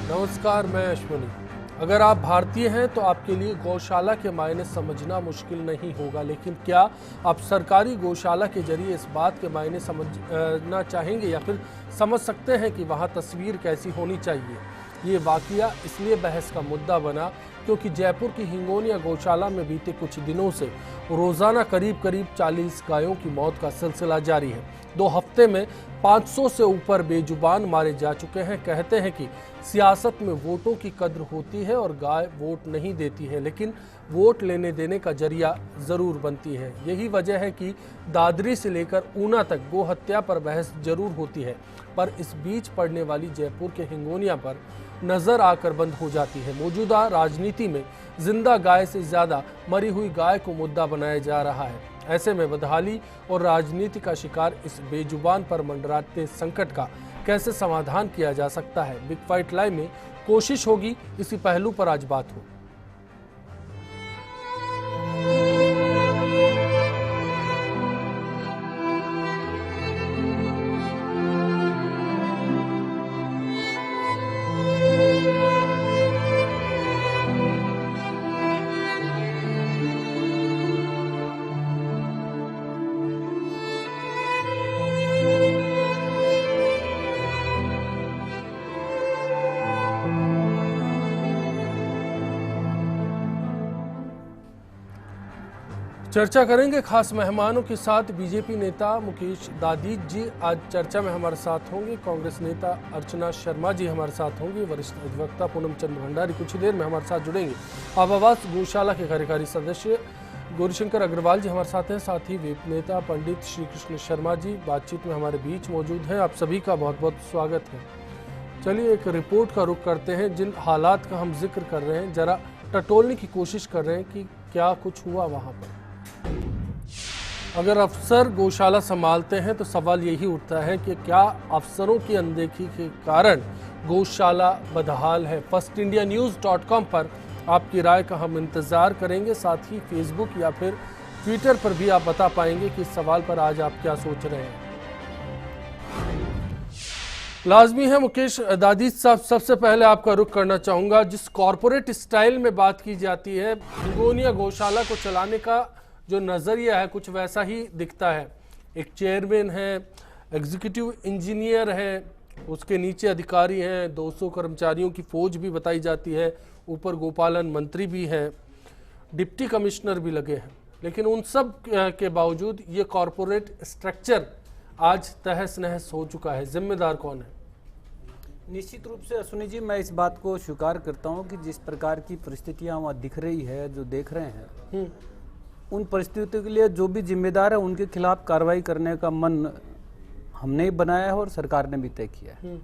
नमस्कार, मैं अश्विनी। अगर आप भारतीय हैं तो आपके लिए गौशाला के मायने समझना मुश्किल नहीं होगा, लेकिन क्या आप सरकारी गौशाला के जरिए इस बात के मायने समझना चाहेंगे या फिर समझ सकते हैं कि वहाँ तस्वीर कैसी होनी चाहिए? ये वाकया इसलिए बहस का मुद्दा बना क्योंकि जयपुर की हिंगोनिया गौशाला में बीते कुछ दिनों से रोजाना करीब 40 गायों की मौत का सिलसिला जारी है। 2 हफ्ते में 500 से ऊपर बेजुबान मारे जा चुके हैं। कहते हैं कि सियासत में वोटों की कद्र होती है और गाय वोट नहीं देती है, लेकिन वोट लेने देने का जरिया जरूर बनती है। यही वजह है कि दादरी से लेकर ऊना तक गो हत्या पर बहस जरूर होती है, पर इस बीच पड़ने वाली जयपुर के हिंगोनिया पर नजर आकर बंद हो जाती है। मौजूदा राजनीति में जिंदा गाय से ज्यादा मरी हुई गाय को मुद्दा बनाया जा रहा है। ऐसे में बदहाली और राजनीति का शिकार इस बेजुबान पर मंडराते संकट का कैसे समाधान किया जा सकता है, बिग फाइट लाइव में कोशिश होगी इसी पहलू पर आज बात हो। चर्चा करेंगे खास मेहमानों के साथ। बीजेपी नेता मुकेश दादीज जी आज चर्चा में हमारे साथ होंगे। कांग्रेस नेता अर्चना शर्मा जी हमारे साथ होंगे। वरिष्ठ अधिवक्ता पूनम चंद्र भंडारी कुछ ही देर में हमारे साथ जुड़ेंगे। आबावास गौशाला के कार्यकारी सदस्य गौरीशंकर अग्रवाल जी हमारे साथ हैं। साथ ही वेब नेता पंडित श्री कृष्ण शर्मा जी बातचीत में हमारे बीच मौजूद हैं। आप सभी का बहुत बहुत स्वागत है। चलिए एक रिपोर्ट का रुख करते हैं। जिन हालात का हम जिक्र कर रहे हैं, जरा टटोलने की कोशिश कर रहे हैं कि क्या कुछ हुआ वहाँ पर। अगर अफसर गौशाला संभालते हैं तो सवाल यही उठता है कि क्या अफसरों की अनदेखी के कारण गौशाला बदहाल है। FirstIndiaNews.com पर आपकी राय का हम इंतजार करेंगे। साथ ही फेसबुक या फिर ट्विटर पर भी आप बता पाएंगे कि इस सवाल पर आज आप क्या सोच रहे हैं। लाजमी है मुकेश दादीज साहब, सबसे पहले आपका रुख करना चाहूंगा। जिस कॉरपोरेट स्टाइल में बात की जाती है, हिंगोनिया गौशाला को चलाने का जो नज़रिया है कुछ वैसा ही दिखता है। एक चेयरमैन है, एग्जीक्यूटिव इंजीनियर है, उसके नीचे अधिकारी हैं, 200 कर्मचारियों की फौज भी बताई जाती है, ऊपर गोपालन मंत्री भी हैं, डिप्टी कमिश्नर भी लगे हैं। लेकिन उन सब के बावजूद ये कॉरपोरेट स्ट्रक्चर आज तहस नहस हो चुका है। जिम्मेदार कौन है? निश्चित रूप से अश्विनी जी, मैं इस बात को स्वीकार करता हूं कि जिस प्रकार की परिस्थितियां वहाँ दिख रही है, जो देख रहे हैं, उन परिस्थितियों के लिए जो भी जिम्मेदार है उनके खिलाफ कार्रवाई करने का मन हमने ही बनाया है और सरकार ने भी तय किया है।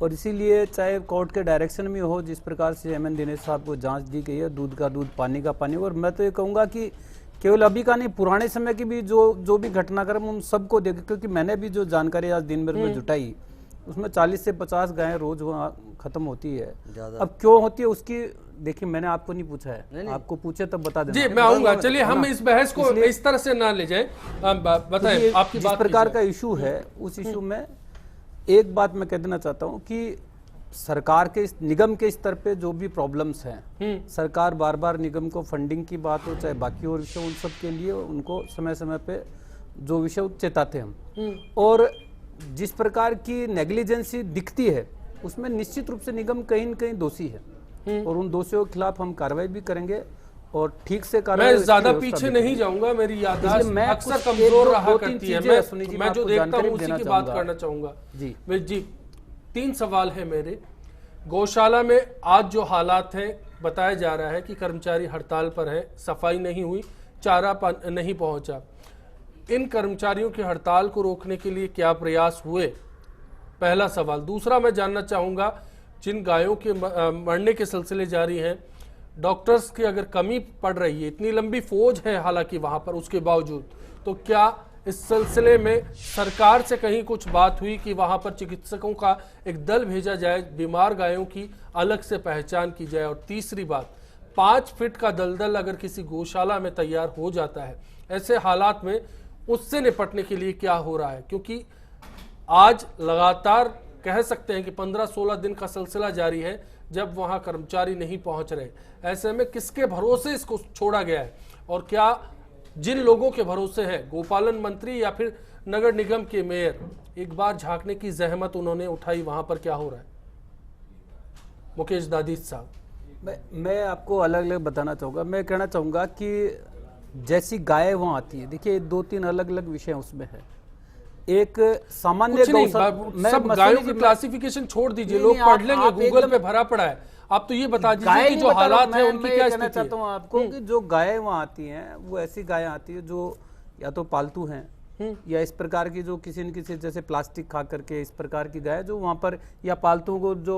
और इसीलिए चाहे कोर्ट के डायरेक्शन में हो, जिस प्रकार से चेयरमैन दिनेश साहब को जांच दी गई है, दूध का दूध पानी का पानी। और मैं तो ये कहूँगा कि केवल अभी का नहीं, पुराने समय की भी जो भी घटनाक्रम उन सबको देखे, क्योंकि मैंने भी जो जानकारी आज दिन भर में जुटाई उसमें 40 से 50 गायें रोज वहाँ खत्म होती है। अब क्यों होती है उसकी, देखिए मैंने आपको नहीं पूछा है, नहीं। आपको पूछे तब बता देना। जी मैं आऊंगा। चलिए हम इस बहस को इस तरह से ना ले जाएं। बताएं आपकी जिस प्रकार का इशू है, उस इशू में एक बात मैं कह देना चाहता हूँ कि सरकार के निगम के स्तर पे जो भी प्रॉब्लम्स हैं, सरकार बार बार निगम को फंडिंग की बात हो चाहे बाकी और विषय, उन सब के लिए उनको समय समय पे जो विषय चेताते हम। और जिस प्रकार की नेग्लिजेंसी दिखती है उसमें निश्चित रूप से निगम कहीं न कहीं दोषी है और उन दोषियों के खिलाफ हम कार्रवाई भी करेंगे और ठीक से कार्रवाई। मैं ज्यादा पीछे नहीं जाऊंगा, मेरी याददाश्त अक्सर कमजोर रहा करती है। मैं जो देखता हूं उसी की बात करना चाहूंगा। जी 3 सवाल है मेरे। गौशाला में आज जो हालात हैं, बताया जा रहा है कि कर्मचारी हड़ताल पर है, सफाई नहीं हुई, चारा नहीं पहुंचा। इन कर्मचारियों की हड़ताल को रोकने के लिए क्या प्रयास हुए? पहला सवाल। दूसरा मैं जानना चाहूंगा, जिन गायों के मरने के सिलसिले जारी हैं, डॉक्टर्स की अगर कमी पड़ रही है, इतनी लंबी फौज है हालांकि वहां पर, उसके बावजूद, तो क्या इस सिलसिले में सरकार से कहीं कुछ बात हुई कि वहां पर चिकित्सकों का एक दल भेजा जाए, बीमार गायों की अलग से पहचान की जाए? और तीसरी बात, 5 फीट का दलदल अगर किसी गौशाला में तैयार हो जाता है, ऐसे हालात में उससे निपटने के लिए क्या हो रहा है? क्योंकि आज लगातार कह सकते हैं कि 15-16 दिन का सिलसिला जारी है जब वहां कर्मचारी नहीं पहुंच रहे। ऐसे में किसके भरोसे इसको छोड़ा गया है और क्या जिन लोगों के भरोसे है, गोपालन मंत्री या फिर नगर निगम के मेयर, एक बार झांकने की जहमत उन्होंने उठाई, वहां पर क्या हो रहा है? मुकेश दादिश साहब, मैं आपको अलग अलग बताना चाहूँगा। मैं कहना चाहूँगा कि जैसी गाय वहाँ आती है, देखिए 2-3 अलग अलग विषय उसमें है। एक सामान्य सब गायों की क्लासिफिकेशन छोड़ दीजिए, लोग पढ़ लेंगे, गूगल पे भरा पड़ा है। आप तो ये बता दीजिए कि जो हालात है उनकी क्या स्थिति है? चाहता हूँ आपको कि जो गायें वहाँ आती हैं वो ऐसी गायें आती है जो या तो पालतू हैं या इस प्रकार की जो किसी न किसी जैसे प्लास्टिक खा करके इस प्रकार की गाय जो वहाँ पर, या पालतू को जो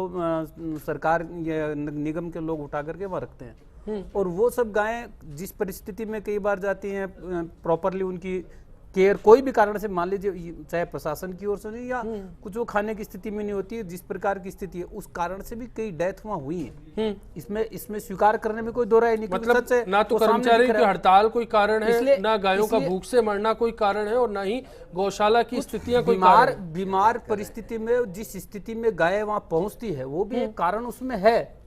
सरकार या निगम के लोग उठा करके वहाँ रखते हैं। और वो सब गायें जिस परिस्थिति में कई बार जाती हैं, प्रॉपरली उनकी केयर कोई भी कारण से, मान लीजिए चाहे प्रशासन की ओर से नहीं या कुछ वो खाने की स्थिति में नहीं होती है, जिस प्रकार की स्थिति है उस कारण से भी कई डेथ वहाँ हुई है। इसमें स्वीकार करने में कोई दो राय नहीं। मतलब ना तो कर्मचारी की हड़ताल कोई कारण है, ना गायों का भूख से मरना कोई कारण है, और ना ही गौशाला की स्थितियां कोई बीमार परिस्थिति में जिस स्थिति में गाय वहाँ पहुंचती है वो भी एक कारण उसमें है,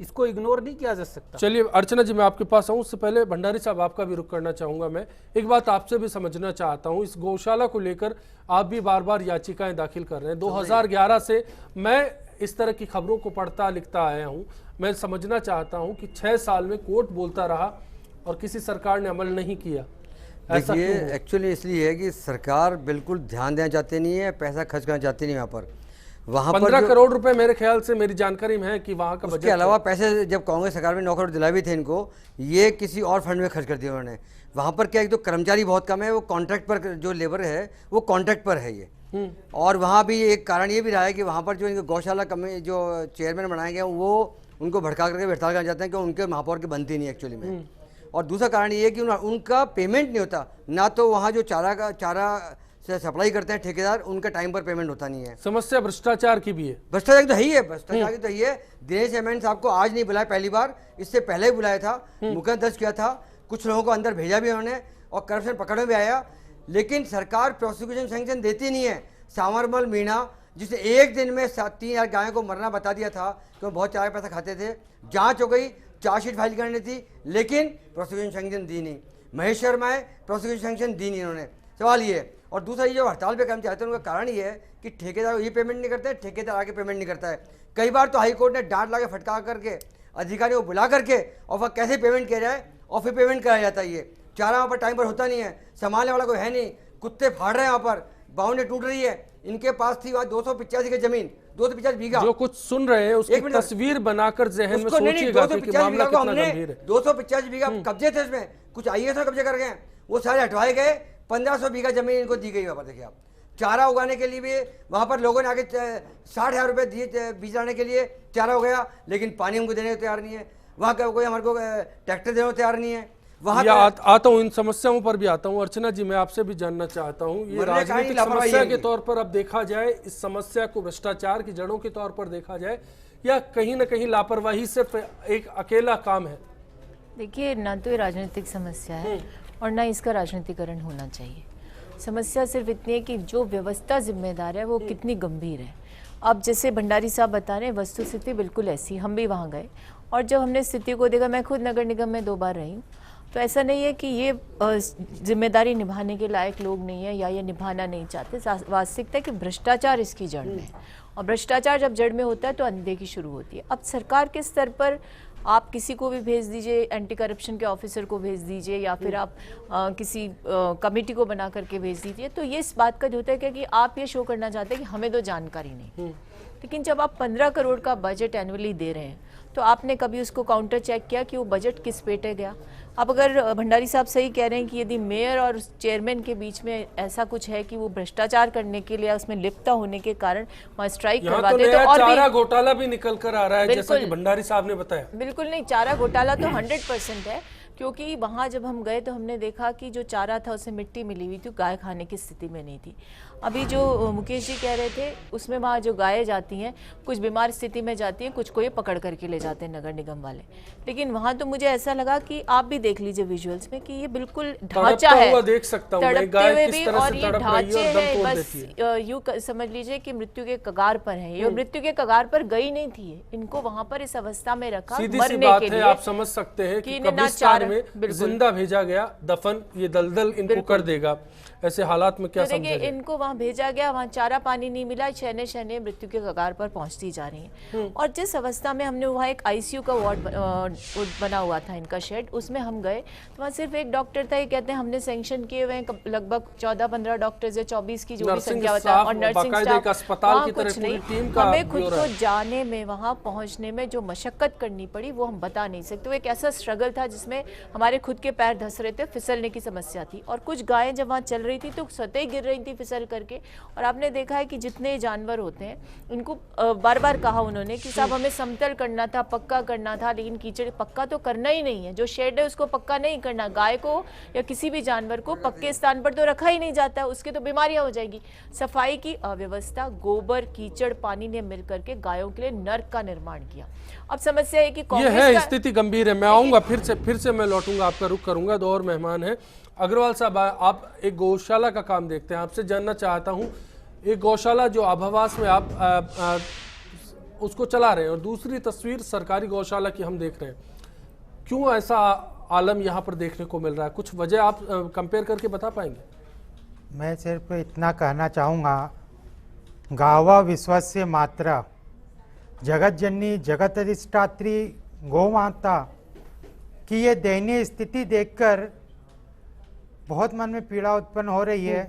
इसको इग्नोर नहीं किया जा सकता। चलिए अर्चना जी, मैं आपके पास आऊं, उससे पहले भंडारी साहब आपका भी रुख करना चाहूंगा। मैं एक बात आपसे भी समझना चाहता हूं, इस गौशाला को लेकर आप भी बार बार याचिकाएं दाखिल कर रहे हैं। 2011 से मैं इस तरह की खबरों को पढ़ता लिखता आया हूं। मैं समझना चाहता हूं कि 6 साल में कोर्ट बोलता रहा और किसी सरकार ने अमल नहीं किया। देखिए एक्चुअली इसलिए है कि सरकार बिल्कुल ध्यान देना चाहती नहीं है, पैसा खर्च करना चाहती नहीं। यहाँ पर वहाँ 15 करोड़ रुपए मेरे ख्याल से, मेरी जानकारी में है कि वहाँ का बजट, उसके अलावा पैसे जब कांग्रेस सरकार में 9 करोड़ दिलाए भी थे इनको, ये किसी और फंड में खर्च कर दिया उन्होंने। वहाँ पर क्या, एक तो कर्मचारी बहुत कम है, वो कॉन्ट्रैक्ट पर जो लेबर है वो कॉन्ट्रैक्ट पर है ये। और वहाँ भी एक कारण ये भी रहा है कि वहाँ पर जो इनको गौशाला कमेटी जो चेयरमैन बनाए गए वो उनको भड़का करके हड़ताल करना चाहते हैं कि उनके महापौर की बनती नहीं एक्चुअली में। और दूसरा कारण ये है कि उनका पेमेंट नहीं होता, ना तो वहाँ जो चारा से सप्लाई करते हैं ठेकेदार, उनका टाइम पर पेमेंट होता नहीं है। समस्या भ्रष्टाचार की भी है। भ्रष्टाचार तो है ही है, भ्रष्टाचार की तो ही है। दिनेश एमएन साहब को आज नहीं बुलाया, पहली बार, इससे पहले ही बुलाया था, मुकदमा दर्ज किया था, कुछ लोगों को अंदर भेजा भी उन्होंने और करप्शन पकड़ में भी आया। लेकिन सरकार प्रोसिक्यूशन सैंक्शन देती नहीं है। सांवरमल मीणा जिसे एक दिन में 3,000 गायों को मरना बता दिया था कि वो बहुत चारा पैसा खाते थे, जांच हो गई, चार्जशीट फाइल करनी थी, लेकिन प्रोसिक्यूशन सैंक्शन दी नहीं। महेश शर्मा है, प्रोसिक्यूशन सैंक्शन दी नहीं इन्होंने। सवाल ये है। और दूसरा, ये जो हड़ताल पे कर्मचारी आते हैं उनका कारण ये है कि ठेकेदार ये पेमेंट नहीं करते, ठेकेदार आगे पेमेंट नहीं करता है। कई बार तो हाईकोर्ट ने डांट ला के फटका करके अधिकारियों को बुला करके और वह कैसे पेमेंट किया जाए और फिर पेमेंट कराया जाता है। ये चारा वहाँ पर टाइम पर होता नहीं है, संभालने वाला कोई है नहीं, कुत्ते फाड़ रहे हैं, वहाँ पर बाउंड्री टूट रही है। इनके पास थी वहाँ 285 की जमीन, 250 बीघा। जो कुछ सुन रहे हैं उसकी तस्वीर बनाकर जहन में सोचिएगा कि मामला कितना गंभीर है। 250 बीघा कब्जे थे, इसमें कुछ आईएएस कब्जे कर गए, वो सारे हटवाए गए। 1500 बीघा जमीन इनको दी गई। वहाँ पर देखिए आप, चारा उगाने के लिए भी वहाँ पर लोगों ने आगे 60,000 रुपये दिए बीज लाने के लिए, चारा हो गया, लेकिन पानी हमको देने को तैयार नहीं है। वहाँ का कोई हमारे को ट्रैक्टर देने को तैयार नहीं है। वहाँ आता हूँ, इन समस्याओं पर भी आता हूँ। अर्चना जी, मैं आपसे भी जानना चाहता हूँ, ये राजनीतिक समस्या के तौर पर अब देखा जाए, इस समस्या को भ्रष्टाचार की जड़ों के तौर पर देखा जाए, या कहीं ना कहीं लापरवाही सिर्फ एक अकेला काम है? देखिए, ना तो ये राजनीतिक समस्या है और ना इसका राजनीतिकरण होना चाहिए। समस्या सिर्फ इतनी है कि जो व्यवस्था जिम्मेदार है वो कितनी गंभीर है। अब जैसे भंडारी साहब बता रहे हैं, वस्तु स्थिति बिल्कुल ऐसी, हम भी वहाँ गए और जब हमने स्थिति को देखा, मैं खुद नगर निगम में 2 बार रही हूँ, तो ऐसा नहीं है कि ये जिम्मेदारी निभाने के लायक लोग नहीं है या ये निभाना नहीं चाहते। वास्तविकता है कि भ्रष्टाचार इसकी जड़ में है, और भ्रष्टाचार जब जड़ में होता है तो अनदेखी शुरू होती है। अब सरकार के स्तर पर आप किसी को भी भेज दीजिए, एंटी करप्शन के ऑफिसर को भेज दीजिए, या फिर आप किसी कमेटी को बना करके भेज दीजिए, तो ये इस बात का होता है कि आप ये शो करना चाहते हैं कि हमें तो जानकारी नहीं। लेकिन जब आप 15 करोड़ का बजट एनुअली दे रहे हैं तो आपने कभी उसको काउंटर चेक किया कि वो बजट किस पे गया? अब अगर भंडारी साहब सही कह रहे हैं कि यदि मेयर और चेयरमैन के बीच में ऐसा कुछ है कि वो भ्रष्टाचार करने के लिए, उसमें लिप्तता होने के कारण वहाँ स्ट्राइक करवाते, तो और चारा घोटाला भी निकल कर आ रहा है, जैसा कि भंडारी साहब ने बताया। बिल्कुल नहीं, चारा घोटाला तो 100% है, क्योंकि वहाँ जब हम गए तो हमने देखा कि जो चारा था उसमें मिट्टी मिली हुई थी, गाय खाने की स्थिति में नहीं थी। अभी जो मुकेश जी कह रहे थे उसमें वहाँ जो गायें जाती हैं कुछ बीमार स्थिति में जाती हैं, कुछ को ये पकड़ करके ले जाते हैं नगर निगम वाले। लेकिन वहाँ तो मुझे ऐसा लगा कि आप भी देख लीजिए विजुअल्स में कि ये बिल्कुल ढांचा है, देख सकता हूँ तड़पते हुए भी, और ये ढांचे हैं, बस यूँ समझ लीजिए कि मृत्यु के कगार पर है ये, मृत्यु के कगार पर गई नहीं थी, इनको वहाँ पर इस अवस्था में रखा मरने के लिए। आप समझ सकते हैं कि कब्रिस्तान में जिंदा भेजा गया, दफन ये दलदल इनको कर देगा। ऐसे हालात में क्या तो देखिए, इनको वहाँ भेजा गया, वहाँ चारा पानी नहीं मिला, शहने शहने मृत्यु के कगार पर पहुंचती जा रही हैं। और जिस अवस्था में हमने वहाँ एक आईसीयू का वार्ड बना हुआ था इनका शेड, उसमें हम गए तो वहाँ सिर्फ एक डॉक्टर था। ये कहते हैं हमने सैंक्शन किए हुए हैं लगभग 14-15 डॉक्टर्स या 24 की जो भी संख्या होता है, और नर्सिंग स्टाफ, वहाँ कुछ नहीं। हमें खुद को जाने में, वहाँ पहुँचने में जो मशक्कत करनी पड़ी वो हम बता नहीं सकते। वो एक ऐसा स्ट्रगल था जिसमें हमारे खुद के पैर धंस रहे थे, फिसलने की समस्या थी। और कुछ गायें जब वहाँ चल रही थी तो सतह गिर रही थी फिसल करके। और आपने देखा है कि जितने जानवर होते हैं इनको बार बार कहा उन्होंने कि साहब हमें समतल करना था, पक्का करना था, लेकिन कीचड़ पक्का तो करना ही नहीं है। जो शेड है उसको पक्का नहीं करना, गाय को या किसी भी जानवर को पक्के स्थान पर तो रखा ही नहीं जाता, उसके तो बीमारियां हो जाएगी। सफाई की अव्यवस्था, गोबर कीचड़ पानी ने मिलकर के गायों के लिए नर्क का निर्माण किया। अब समस्या है कि ये है, स्थिति गंभीर है। मैं आऊंगा फिर से मैं लौटूंगा, आपका रुख करूंगा। दो और मेहमान हैं। अग्रवाल साहब, आप एक गौशाला का काम देखते हैं, आपसे जानना चाहता हूं, एक गौशाला जो आभावास में आप उसको चला रहे हैं, और दूसरी तस्वीर सरकारी गौशाला की हम देख रहे हैं, क्यों ऐसा आलम यहाँ पर देखने को मिल रहा है? कुछ वजह आप कंपेयर करके बता पाएंगे? मैं सिर्फ इतना कहना चाहूँगा, गावा विश्वस्य मात्रा जगत जननी जगत अधिष्ठात्री गौ माता की ये दयनीय स्थिति देखकर बहुत मन में पीड़ा उत्पन्न हो रही है।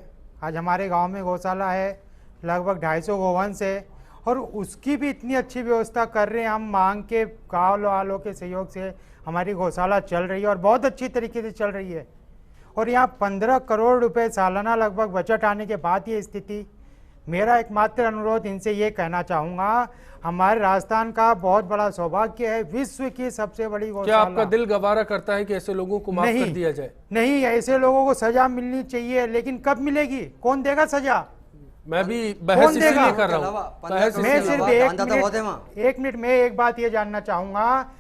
आज हमारे गांव में गौशाला है, लगभग 250 गोवंश है, और उसकी भी इतनी अच्छी व्यवस्था कर रहे हैं हम, मांग के गाँव वालों के सहयोग से हमारी गौशाला चल रही है और बहुत अच्छी तरीके से चल रही है। और यहाँ 15 करोड़ रुपए सालाना लगभग बजट आने के बाद ये स्थिति। मेरा एकमात्र अनुरोध इनसे ये कहना चाहूँगा, हमारे राजस्थान का बहुत बड़ा सौभाग्य है, विश्व की सबसे बड़ी गौशाला। क्या आपका दिल गवारा करता है कि ऐसे लोगों को माफ कर दिया जाए? नहीं, ऐसे लोगों को सजा मिलनी चाहिए, लेकिन कब मिलेगी? कौन देगा सजा? मैं भी बहस इसीलिए कर रहा हूं। मैं सिर्फ एक मिनट में एक बात ये जानना चाहूंगा,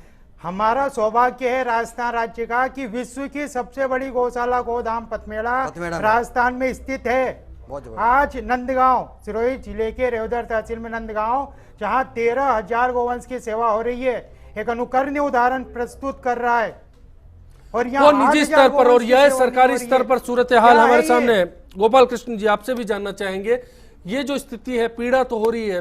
हमारा सौभाग्य है राजस्थान राज्य का कि विश्व की सबसे बड़ी गौशाला गोधाम पथमेड़ा राजस्थान में स्थित है। आज नंदगांव, सिरोही जिले के रेवदर तहसील में नंदगांव, जहां 13,000 गोवंश की सेवा हो रही है, एक अनुकरणीय उदाहरण प्रस्तुत कर रहा है। और यहाँ निजी स्तर पर और यह सरकारी स्तर पर सूरत हाल हमारे सामने है। गोपाल कृष्ण जी, आपसे भी जानना चाहेंगे, ये जो स्थिति है, पीड़ा तो हो रही है,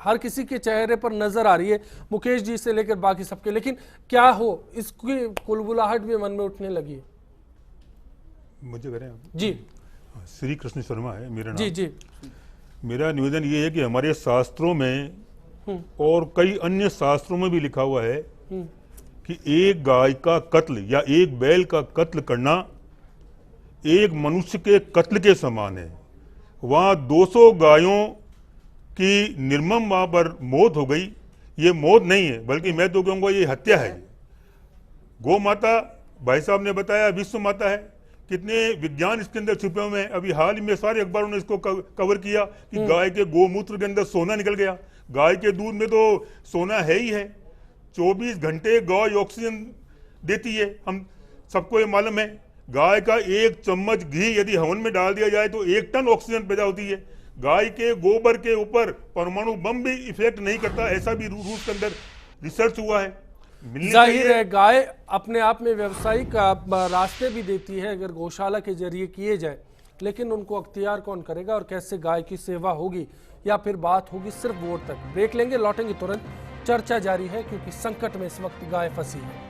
हर किसी के चेहरे पर नजर आ रही है, मुकेश जी से लेकर बाकी सबके, लेकिन क्या हो, इसकी कुलबुलाहट भी मन में उठने लगी है। मुझे करें जी? श्री कृष्ण शर्मा है मेरा नाम। जी जी। मेरा निवेदन ये है कि हमारे शास्त्रों में और कई अन्य शास्त्रों में भी लिखा हुआ है कि एक गाय का कत्ल या एक बैल का कत्ल करना एक मनुष्य के कत्ल के समान है। वहाँ 200 गायों की निर्मम वहाँ पर मौत हो गई। ये मौत नहीं है, बल्कि मैं तो कहूँगा ये हत्या है। गौ माता, भाई साहब ने बताया, विश्व माता है। कितने विज्ञान इसके अंदर छुपे हुए हैं। अभी हाल ही में सारे अखबारों ने इसको कवर किया कि गाय के गोमूत्र के अंदर सोना निकल गया। गाय के दूध में तो सोना है ही है। 24 घंटे गाय ऑक्सीजन देती है, हम सबको ये मालूम है। गाय का 1 चम्मच घी यदि हवन में डाल दिया जाए तो 1 टन ऑक्सीजन पैदा होती है। गाय के गोबर के ऊपर परमाणु बम भी इफेक्ट नहीं करता, ऐसा भी रूस के अंदर रिसर्च हुआ है। जाहिर है गाय अपने आप में व्यवसायिक रास्ते भी देती है अगर गौशाला के जरिए किए जाए, लेकिन उनको अख्तियार कौन करेगा और कैसे गाय की सेवा होगी, या फिर बात होगी सिर्फ वोट तक। ब्रेक लेंगे, लौटेंगे तुरंत। चर्चा जारी है क्योंकि संकट में इस वक्त गाय फंसी है।